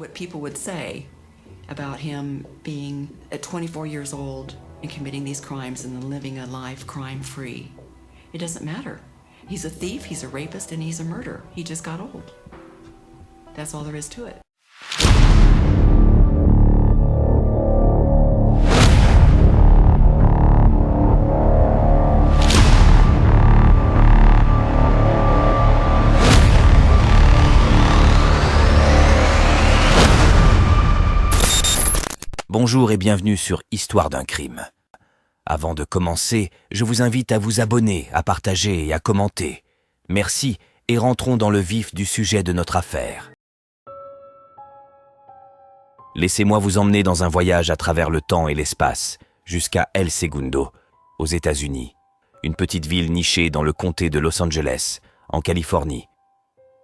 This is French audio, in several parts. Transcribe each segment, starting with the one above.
what people would say about him being at 24 years old and committing these crimes and then living a life crime-free. It doesn't matter. He's a thief, he's a rapist, and he's a murderer. He just got old. That's all there is to it. Bonjour et bienvenue sur Histoire d'un crime. Avant de commencer, je vous invite à vous abonner, à partager et à commenter. Merci et rentrons dans le vif du sujet de notre affaire. Laissez-moi vous emmener dans un voyage à travers le temps et l'espace, jusqu'à El Segundo, aux États-Unis, une petite ville nichée dans le comté de Los Angeles, en Californie.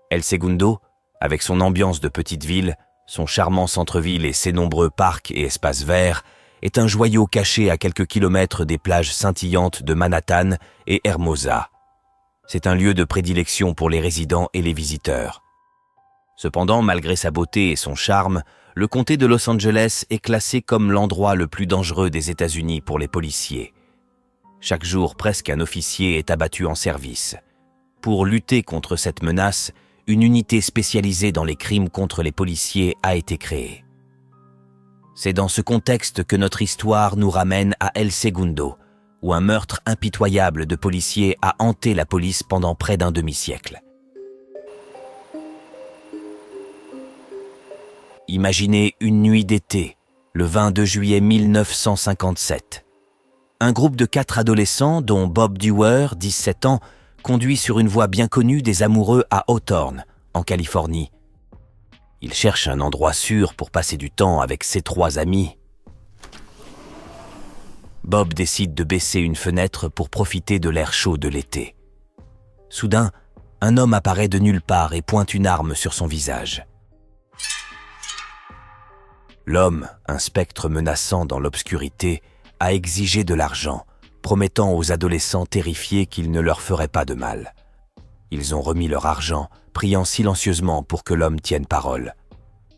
El Segundo, avec son ambiance de petite ville, son charmant centre-ville et ses nombreux parcs et espaces verts, est un joyau caché à quelques kilomètres des plages scintillantes de Manhattan et Hermosa. C'est un lieu de prédilection pour les résidents et les visiteurs. Cependant, malgré sa beauté et son charme, le comté de Los Angeles est classé comme l'endroit le plus dangereux des États-Unis pour les policiers. Chaque jour, presque un officier est abattu en service. Pour lutter contre cette menace, une unité spécialisée dans les crimes contre les policiers a été créée. C'est dans ce contexte que notre histoire nous ramène à El Segundo, où un meurtre impitoyable de policiers a hanté la police pendant près d'un demi-siècle. Imaginez une nuit d'été, le 22 juillet 1957. Un groupe de 4 adolescents, dont Bob Dewar, 17 ans, conduit sur une voie bien connue des amoureux à Hawthorne, en Californie. Il cherche un endroit sûr pour passer du temps avec ses 3 amis. Bob décide de baisser une fenêtre pour profiter de l'air chaud de l'été. Soudain, un homme apparaît de nulle part et pointe une arme sur son visage. L'homme, un spectre menaçant dans l'obscurité, a exigé de l'argent, promettant aux adolescents terrifiés qu'il ne leur ferait pas de mal. Ils ont remis leur argent, priant silencieusement pour que l'homme tienne parole.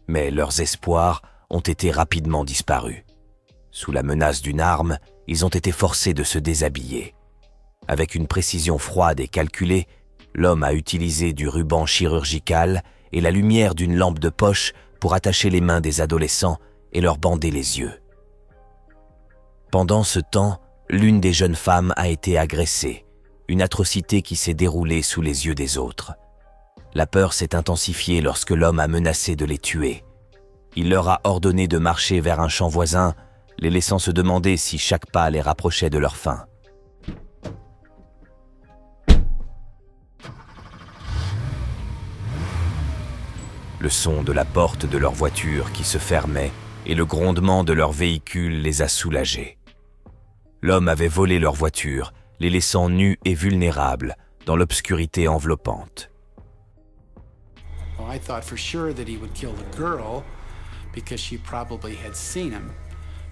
Mais leurs espoirs ont été rapidement disparus. Sous la menace d'une arme, ils ont été forcés de se déshabiller. Avec une précision froide et calculée, l'homme a utilisé du ruban chirurgical et la lumière d'une lampe de poche pour attacher les mains des adolescents et leur bander les yeux. Pendant ce temps, l'une des jeunes femmes a été agressée, une atrocité qui s'est déroulée sous les yeux des autres. La peur s'est intensifiée lorsque l'homme a menacé de les tuer. Il leur a ordonné de marcher vers un champ voisin, les laissant se demander si chaque pas les rapprochait de leur fin. Le son de la porte de leur voiture qui se fermait et le grondement de leur véhicule les a soulagés. L'homme avait volé leur voiture, les laissant nus et vulnérables dans l'obscurité enveloppante. Well, I thought for sure that he would kill the girl because she probably had seen him,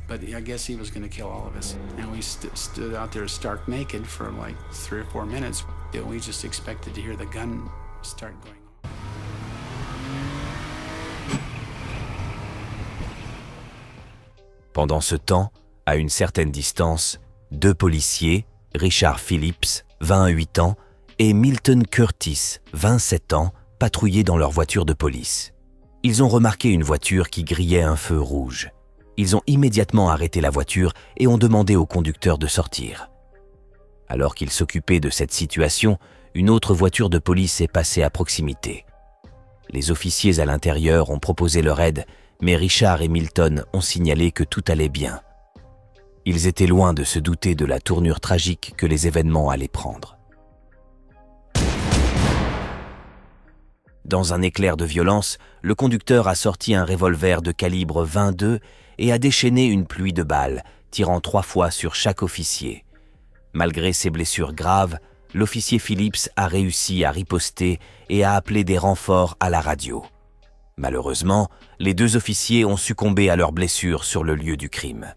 but I guess he was going to kill all of us. And we stood out there stark naked for like 3 or 4 minutes. We just expected to hear the gun start going off. Pendant ce temps, à une certaine distance, 2 policiers, Richard Phillips, 28 ans, et Milton Curtis, 27 ans, patrouillaient dans leur voiture de police. Ils ont remarqué une voiture qui grillait un feu rouge. Ils ont immédiatement arrêté la voiture et ont demandé au conducteur de sortir. Alors qu'ils s'occupaient de cette situation, une autre voiture de police est passée à proximité. Les officiers à l'intérieur ont proposé leur aide, mais Richard et Milton ont signalé que tout allait bien. Ils étaient loin de se douter de la tournure tragique que les événements allaient prendre. Dans un éclair de violence, le conducteur a sorti un revolver de calibre 22 et a déchaîné une pluie de balles, tirant 3 fois sur chaque officier. Malgré ses blessures graves, l'officier Phillips a réussi à riposter et a appelé des renforts à la radio. Malheureusement, les 2 officiers ont succombé à leurs blessures sur le lieu du crime.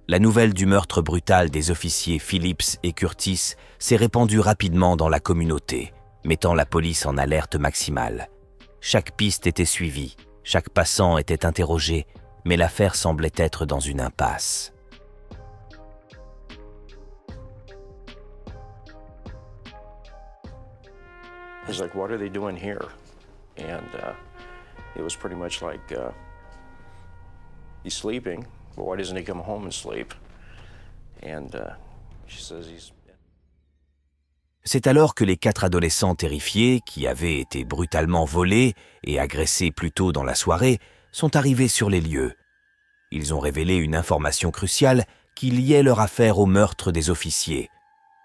La nouvelle du meurtre brutal des officiers Phillips et Curtis s'est répandue rapidement dans la communauté, mettant la police en alerte maximale. Chaque piste était suivie, Chaque passant était interrogé, mais l'affaire semblait être dans une impasse. He's like, what are they doing here? And it was pretty much like, he's sleeping, but why doesn't he come home and sleep? And she says he's... C'est alors que les 4 adolescents terrifiés, qui avaient été brutalement volés et agressés plus tôt dans la soirée, sont arrivés sur les lieux. Ils ont révélé une information cruciale qui liait leur affaire au meurtre des officiers,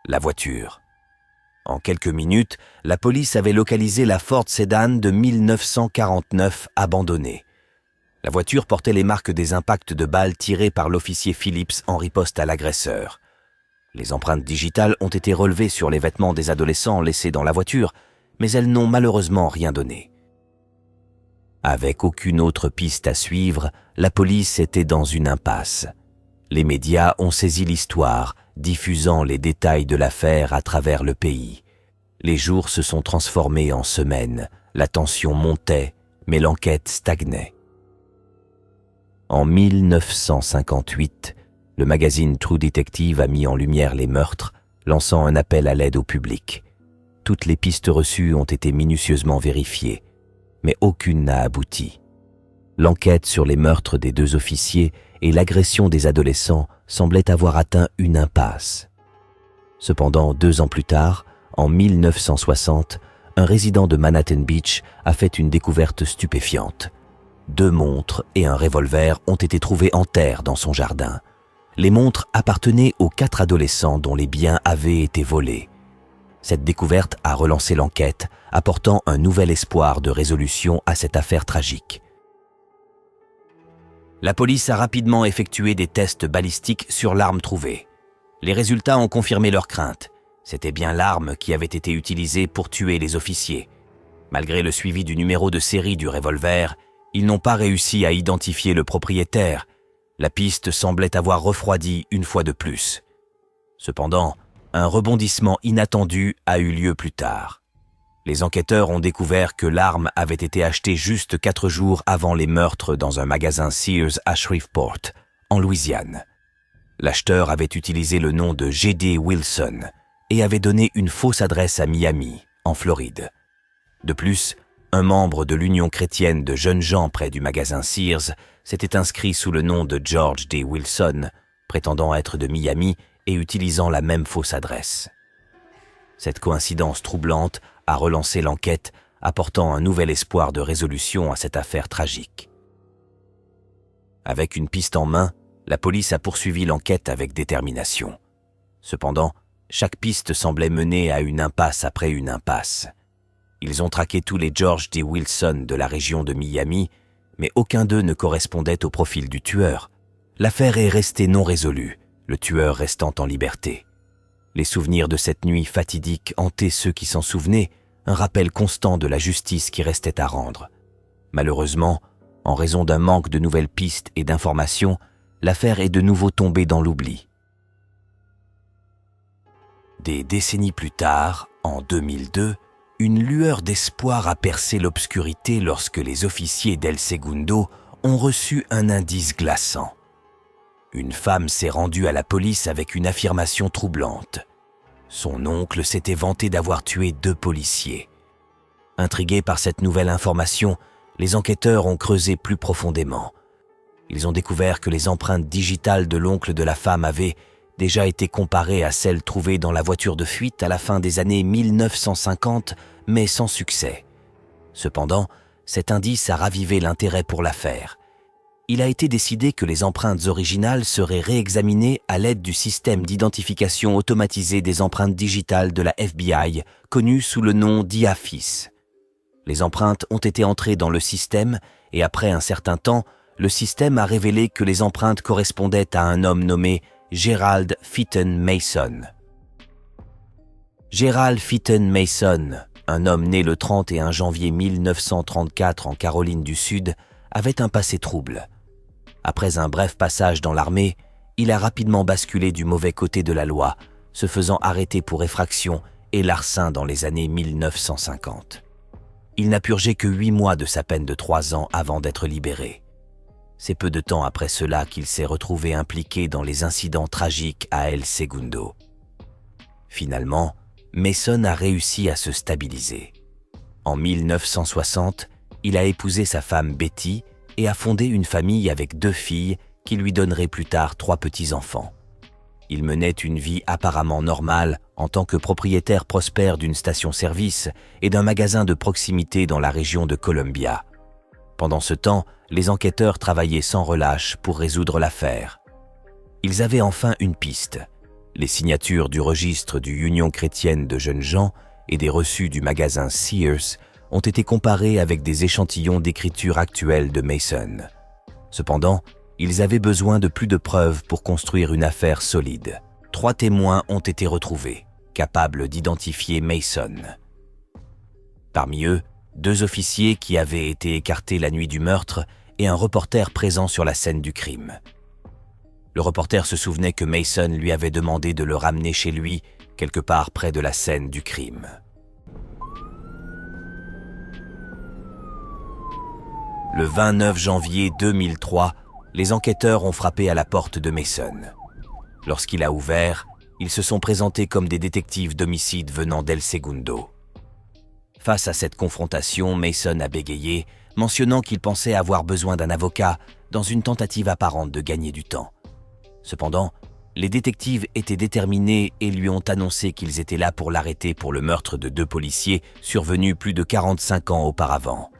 la voiture. En quelques minutes, la police avait localisé la Ford Sedan de 1949 abandonnée. La voiture portait les marques des impacts de balles tirées par l'officier Phillips en riposte à l'agresseur. Les empreintes digitales ont été relevées sur les vêtements des adolescents laissés dans la voiture, mais elles n'ont malheureusement rien donné. Avec aucune autre piste à suivre, la police était dans une impasse. Les médias ont saisi l'histoire, diffusant les détails de l'affaire à travers le pays. Les jours se sont transformés en semaines, la tension montait, mais l'enquête stagnait. En 1958, le magazine True Detective a mis en lumière les meurtres, lançant un appel à l'aide au public. Toutes les pistes reçues ont été minutieusement vérifiées, mais aucune n'a abouti. L'enquête sur les meurtres des 2 officiers et l'agression des adolescents semblait avoir atteint une impasse. Cependant, 2 ans plus tard, en 1960, un résident de Manhattan Beach a fait une découverte stupéfiante. 2 montres et un revolver ont été trouvés en terre dans son jardin. Les montres appartenaient aux 4 adolescents dont les biens avaient été volés. Cette découverte a relancé l'enquête, apportant un nouvel espoir de résolution à cette affaire tragique. La police a rapidement effectué des tests balistiques sur l'arme trouvée. Les résultats ont confirmé leurs craintes. C'était bien l'arme qui avait été utilisée pour tuer les officiers. Malgré le suivi du numéro de série du revolver, ils n'ont pas réussi à identifier le propriétaire. La piste semblait avoir refroidi une fois de plus. Cependant, un rebondissement inattendu a eu lieu plus tard. Les enquêteurs ont découvert que l'arme avait été achetée juste 4 jours avant les meurtres dans un magasin Sears à Shreveport, en Louisiane. L'acheteur avait utilisé le nom de J.D. Wilson et avait donné une fausse adresse à Miami, en Floride. De plus, un membre de l'Union chrétienne de jeunes gens près du magasin Sears s'était inscrit sous le nom de George D. Wilson, prétendant être de Miami et utilisant la même fausse adresse. Cette coïncidence troublante a relancé l'enquête, apportant un nouvel espoir de résolution à cette affaire tragique. Avec une piste en main, la police a poursuivi l'enquête avec détermination. Cependant, chaque piste semblait mener à une impasse après une impasse. Ils ont traqué tous les George D. Wilson de la région de Miami, mais aucun d'eux ne correspondait au profil du tueur. L'affaire est restée non résolue, le tueur restant en liberté. Les souvenirs de cette nuit fatidique hantaient ceux qui s'en souvenaient, un rappel constant de la justice qui restait à rendre. Malheureusement, en raison d'un manque de nouvelles pistes et d'informations, l'affaire est de nouveau tombée dans l'oubli. Des décennies plus tard, en 2002, une lueur d'espoir a percé l'obscurité lorsque les officiers d'El Segundo ont reçu un indice glaçant. Une femme s'est rendue à la police avec une affirmation troublante. Son oncle s'était vanté d'avoir tué 2 policiers. Intrigués par cette nouvelle information, les enquêteurs ont creusé plus profondément. Ils ont découvert que les empreintes digitales de l'oncle de la femme avaient déjà été comparées à celles trouvées dans la voiture de fuite à la fin des années 1950, mais sans succès. Cependant, cet indice a ravivé l'intérêt pour l'affaire. Il a été décidé que les empreintes originales seraient réexaminées à l'aide du système d'identification automatisé des empreintes digitales de la FBI, connu sous le nom d'IAFIS. Les empreintes ont été entrées dans le système et après un certain temps, le système a révélé que les empreintes correspondaient à un homme nommé Gerald Fitton Mason. Gerald Fitton Mason, un homme né le 31 janvier 1934 en Caroline du Sud, avait un passé trouble. Après un bref passage dans l'armée, il a rapidement basculé du mauvais côté de la loi, se faisant arrêter pour effraction et larcin dans les années 1950. il n'a purgé que 8 mois de sa peine de 3 ans avant d'être libéré. C'est peu de temps après cela qu'il s'est retrouvé impliqué dans les incidents tragiques à El Segundo. Finalement, Mason a réussi à se stabiliser. En 1960, il a épousé sa femme Betty et a fondé une famille avec 2 filles qui lui donneraient plus tard 3 petits-enfants. Il menait une vie apparemment normale en tant que propriétaire prospère d'une station-service et d'un magasin de proximité dans la région de Columbia. Pendant ce temps, les enquêteurs travaillaient sans relâche pour résoudre l'affaire. Ils avaient enfin une piste. Les signatures du registre du Union chrétienne de jeunes gens et des reçus du magasin Sears ont été comparés avec des échantillons d'écriture actuelle de Mason. Cependant, ils avaient besoin de plus de preuves pour construire une affaire solide. 3 témoins ont été retrouvés, capables d'identifier Mason. Parmi eux, 2 officiers qui avaient été écartés la nuit du meurtre et un reporter présent sur la scène du crime. Le reporter se souvenait que Mason lui avait demandé de le ramener chez lui, quelque part près de la scène du crime. Le 29 janvier 2003, les enquêteurs ont frappé à la porte de Mason. Lorsqu'il a ouvert, ils se sont présentés comme des détectives d'homicide venant d'El Segundo. Face à cette confrontation, Mason a bégayé, mentionnant qu'il pensait avoir besoin d'un avocat dans une tentative apparente de gagner du temps. Cependant, les détectives étaient déterminés et lui ont annoncé qu'ils étaient là pour l'arrêter pour le meurtre de 2 policiers survenus plus de 45 ans auparavant.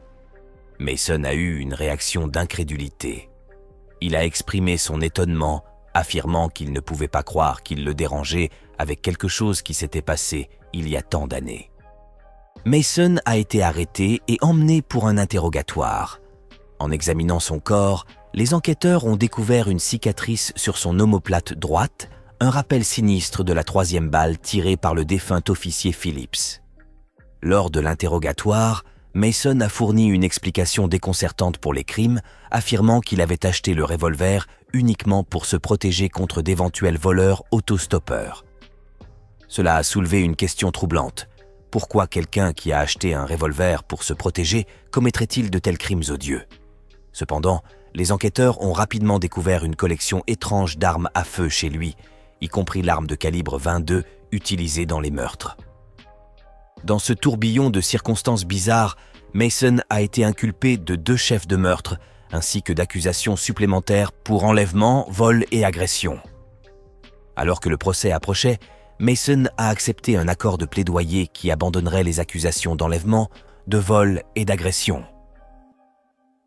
Mason a eu une réaction d'incrédulité. Il a exprimé son étonnement, affirmant qu'il ne pouvait pas croire qu'il le dérangeait avec quelque chose qui s'était passé il y a tant d'années. Mason a été arrêté et emmené pour un interrogatoire. En examinant son corps, les enquêteurs ont découvert une cicatrice sur son omoplate droite, un rappel sinistre de la 3e balle tirée par le défunt officier Phillips. Lors de l'interrogatoire, Mason a fourni une explication déconcertante pour les crimes, affirmant qu'il avait acheté le revolver uniquement pour se protéger contre d'éventuels voleurs autostoppeurs. Cela a soulevé une question troublante. Pourquoi quelqu'un qui a acheté un revolver pour se protéger commettrait-il de tels crimes odieux? Cependant, les enquêteurs ont rapidement découvert une collection étrange d'armes à feu chez lui, y compris l'arme de calibre 22 utilisée dans les meurtres. Dans ce tourbillon de circonstances bizarres, Mason a été inculpé de 2 chefs de meurtre, ainsi que d'accusations supplémentaires pour enlèvement, vol et agression. Alors que le procès approchait, Mason a accepté un accord de plaidoyer qui abandonnerait les accusations d'enlèvement, de vol et d'agression.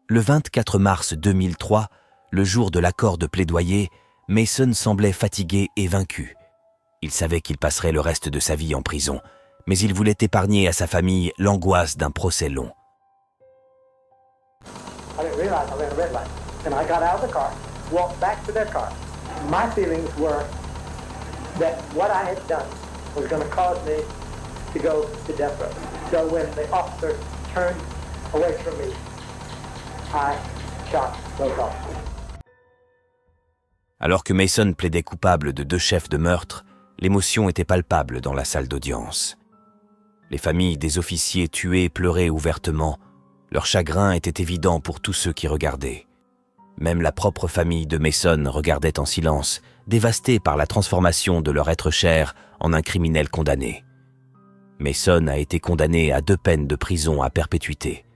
Le 24 mars 2003, le jour de l'accord de plaidoyer, Mason semblait fatigué et vaincu. Il savait qu'il passerait le reste de sa vie en prison, mais il voulait épargner à sa famille l'angoisse d'un procès long. I didn't realize I ran a red light. And I got out of the car, walked back to their car. My feelings were that what I had done was going to cause me to go to death row. So when the officer turned away from me, I shot both officers. Alors que Mason plaidait coupable de 2 chefs de meurtre, l'émotion était palpable dans la salle d'audience. Les familles des officiers tués pleuraient ouvertement. Leur chagrin était évident pour tous ceux qui regardaient. Même la propre famille de Mason regardait en silence, dévastée par la transformation de leur être cher en un criminel condamné. Mason a été condamné à 2 peines de prison à perpétuité.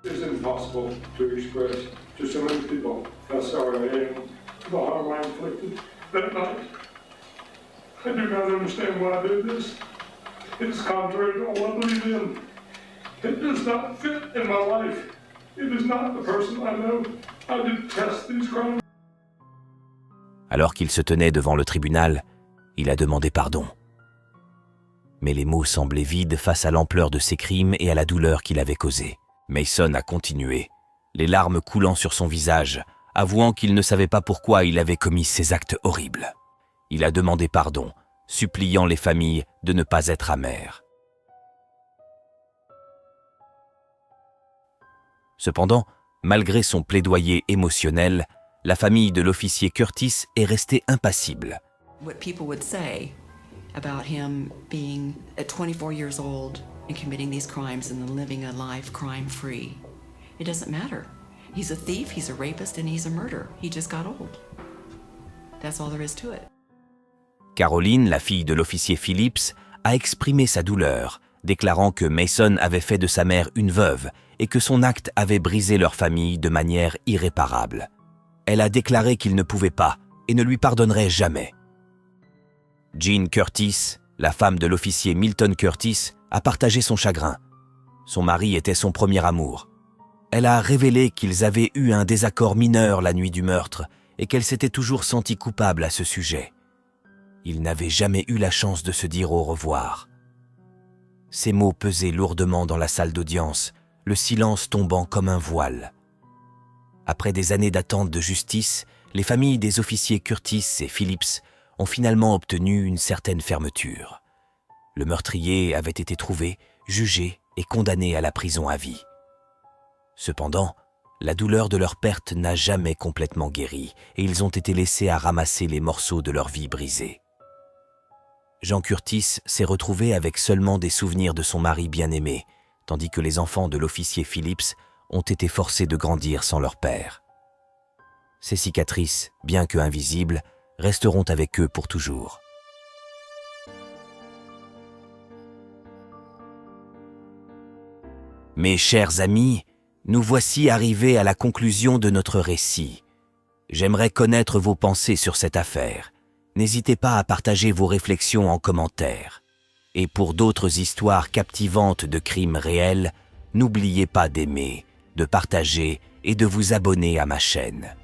It's impossible to express to so many people how sorry I am for the harm I inflicted that night. I do not understand why I did this. It is contrary to all I believe in. It does not fit in my life. It is not the person I know. I detest these crimes. Alors qu'il se tenait devant le tribunal, il a demandé pardon. Mais les mots semblaient vides face à l'ampleur de ses crimes et à la douleur qu'il avait causée. Mason a continué, les larmes coulant sur son visage, avouant qu'il ne savait pas pourquoi il avait commis ces actes horribles. Il a demandé pardon, suppliant les familles de ne pas être amères. Cependant, malgré son plaidoyer émotionnel, la famille de l'officier Curtis est restée impassible. What people would say about him being at 24 years old and committing these crimes and then living a life crime-free. It doesn't matter. He's a thief, he's a rapist, and he's a murderer. He just got old. That's all there is to it. Caroline, la fille de l'officier Phillips, a exprimé sa douleur, déclarant que Mason avait fait de sa mère une veuve et que son acte avait brisé leur famille de manière irréparable. Elle a déclaré qu'il ne pouvait pas et ne lui pardonnerait jamais. Jean Curtis, la femme de l'officier Milton Curtis, a partagé son chagrin. Son mari était son premier amour. Elle a révélé qu'ils avaient eu un désaccord mineur la nuit du meurtre et qu'elle s'était toujours sentie coupable à ce sujet. Ils n'avaient jamais eu la chance de se dire au revoir. Ces mots pesaient lourdement dans la salle d'audience, le silence tombant comme un voile. Après des années d'attente de justice, les familles des officiers Curtis et Phillips ont finalement obtenu une certaine fermeture. Le meurtrier avait été trouvé, jugé et condamné à la prison à vie. Cependant, la douleur de leur perte n'a jamais complètement guéri et ils ont été laissés à ramasser les morceaux de leur vie brisée. Jean Curtis s'est retrouvé avec seulement des souvenirs de son mari bien-aimé, tandis que les enfants de l'officier Phillips ont été forcés de grandir sans leur père. Ces cicatrices, bien que invisibles, resteront avec eux pour toujours. Mes chers amis, nous voici arrivés à la conclusion de notre récit. J'aimerais connaître vos pensées sur cette affaire. N'hésitez pas à partager vos réflexions en commentaire. Et pour d'autres histoires captivantes de crimes réels, n'oubliez pas d'aimer, de partager et de vous abonner à ma chaîne.